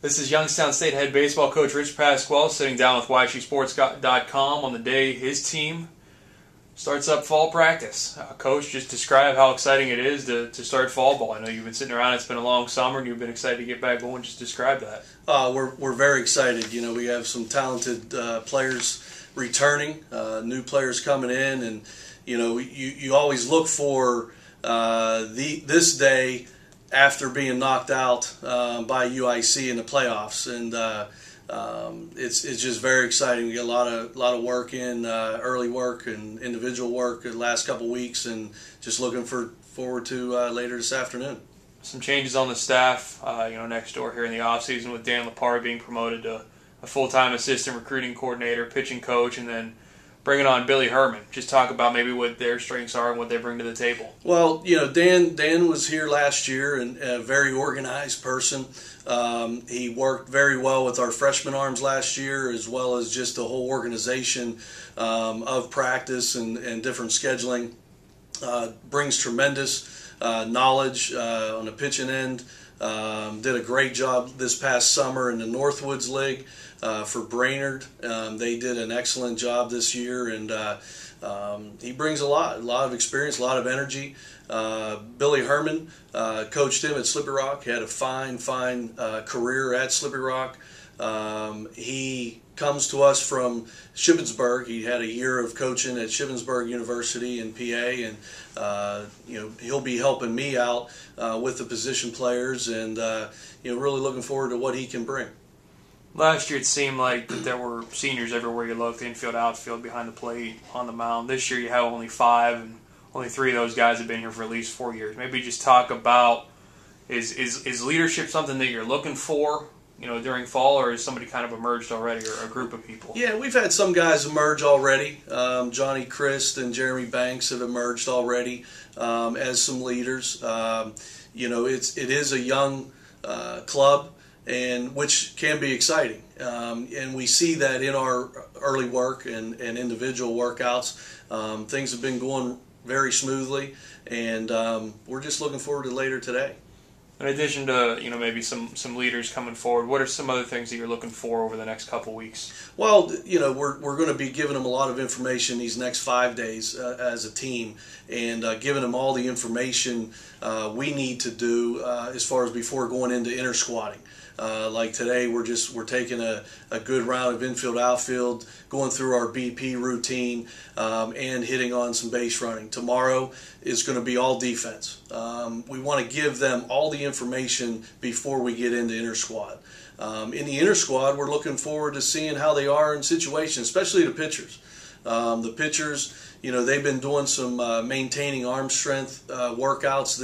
This is Youngstown State head baseball coach Rich Pasquale sitting down with YSUsports.com on the day his team starts up fall practice. Coach, just describe how exciting it is to start fall ball. I know you've been sitting around, it's been a long summer, and you've been excited to get back going. Just describe that. We're very excited. You know, we have some talented players returning, new players coming in, and you know, you always look for this day after being knocked out by UIC in the playoffs, and it's just very exciting. We got a lot of work in, early work and individual work the last couple weeks, and just looking forward to later this afternoon. Some changes on the staff, next door here in the offseason with Dan Lepar being promoted to a full-time assistant recruiting coordinator, pitching coach, and then bringing on Billy Herman. Just talk about maybe what their strengths are and what they bring to the table. Well, you know, Dan was here last year, and a very organized person. He worked very well with our freshman arms last year, as well as just the whole organization of practice and different scheduling. Brings tremendous knowledge on the pitching end. Did a great job this past summer in the Northwoods League for Brainerd. They did an excellent job this year, and he brings a lot of experience, a lot of energy. Billy Herman coached him at Slippery Rock. He had a fine career at Slippery Rock. He comes to us from Shippensburg. He had a year of coaching at Shippensburg University in PA, and he'll be helping me out with the position players, and really looking forward to what he can bring. Last year it seemed like that there were seniors everywhere you looked, infield, outfield, behind the plate, on the mound. This year you have only 5, and only 3 of those guys have been here for at least 4 years. Maybe just talk about, is leadership something that you're looking for, during fall, or has somebody kind of emerged already, or a group of people? Yeah, we've had some guys emerge already. Johnny Christ and Jeremy Banks have emerged already as some leaders. It is a young club, and which can be exciting. And we see that in our early work and individual workouts. Things have been going very smoothly, and we're just looking forward to later today. In addition to maybe some leaders coming forward, what are some other things that you're looking for over the next couple weeks? Well, we're going to be giving them a lot of information these next 5 days as a team, and giving them all the information we need to do as far as before going into inter squatting. Like today, we're taking a good round of infield, outfield, going through our BP routine, and hitting on some base running. Tomorrow is going to be all defense. We want to give them all the information before we get into inter squad. In the inter squad, we're looking forward to seeing how they are in situations, especially the pitchers. The pitchers, they've been doing some maintaining arm strength workouts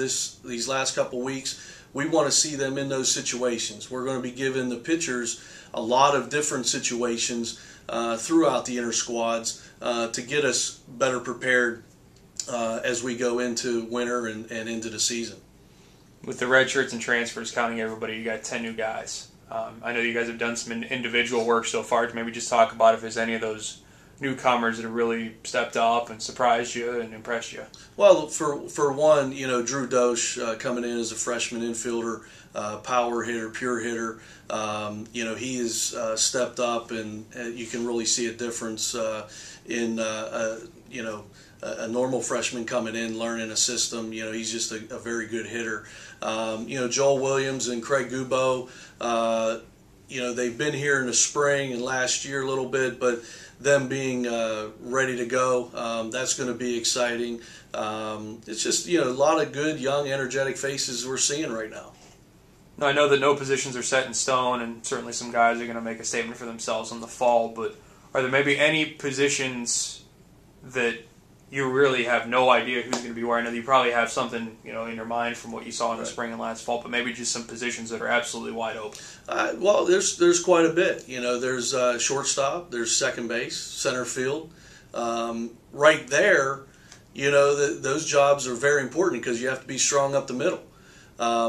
these last couple weeks. We want to see them in those situations. We're going to be giving the pitchers a lot of different situations throughout the inter squads to get us better prepared as we go into winter and into the season. With the red shirts and transfers, counting everybody, you got 10 new guys. I know you guys have done some individual work so far. Maybe just talk about if there's any of those newcomers that have really stepped up and surprised you and impressed you. Well, for one, Drew Dosh coming in as a freshman infielder, power hitter, pure hitter. He has stepped up, and you can really see a difference in a normal freshman coming in, learning a system. He's just a very good hitter. Joel Williams and Craig Gubo, they've been here in the spring and last year a little bit, but them being ready to go, that's going to be exciting. It's just, a lot of good, young, energetic faces we're seeing right now. Now, I know that no positions are set in stone, and certainly some guys are going to make a statement for themselves in the fall, but are there maybe any positions that you really have no idea who's going to be where? I know that you probably have something, in your mind from what you saw in the spring and last fall, but maybe just some positions that are absolutely wide open. Well, there's quite a bit. There's shortstop, there's second base, center field. Right there, those jobs are very important because you have to be strong up the middle.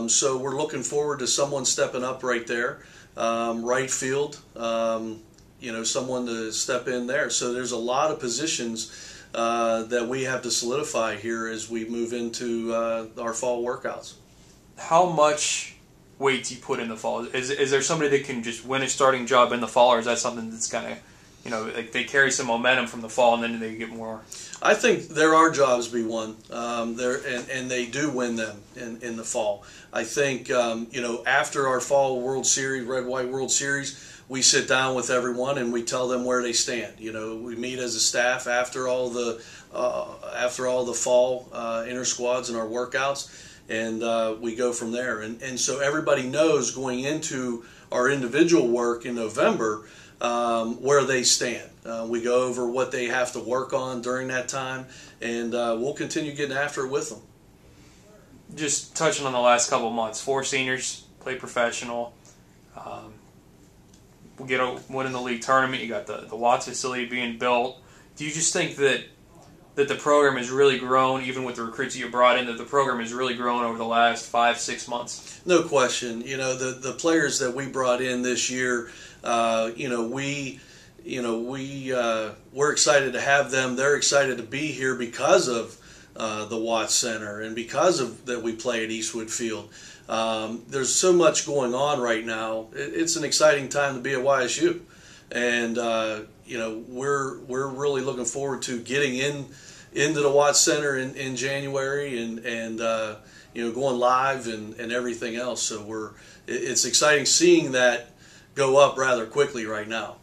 So we're looking forward to someone stepping up right there. Right field, someone to step in there. So there's a lot of positions that we have to solidify here as we move into our fall workouts. How much weights you put in the fall? Is there somebody that can just win a starting job in the fall, or is that something that's kind of, like they carry some momentum from the fall and then they get more? I think there are jobs to be won and they do win them in the fall. I think, after our fall World Series, Red-White World Series, we sit down with everyone and we tell them where they stand. We meet as a staff after all the fall inter squads and our workouts, and we go from there. And so everybody knows going into our individual work in November where they stand. We go over what they have to work on during that time, and we'll continue getting after it with them. Just touching on the last couple of months, 4 seniors play professional. We'll get a win in the league tournament. You got the Watts facility being built. Do you just think that the program has really grown, even with the recruits that you brought in, that the program has really grown over the last 5-6 months? No question. The players that we brought in this year, we're excited to have them. They're excited to be here because of the Watts Center and because of that we play at Eastwood Field. There's so much going on right now. It's an exciting time to be at YSU, and we're really looking forward to getting into the Watts Center in January and going live and everything else. So it's exciting seeing that go up rather quickly right now.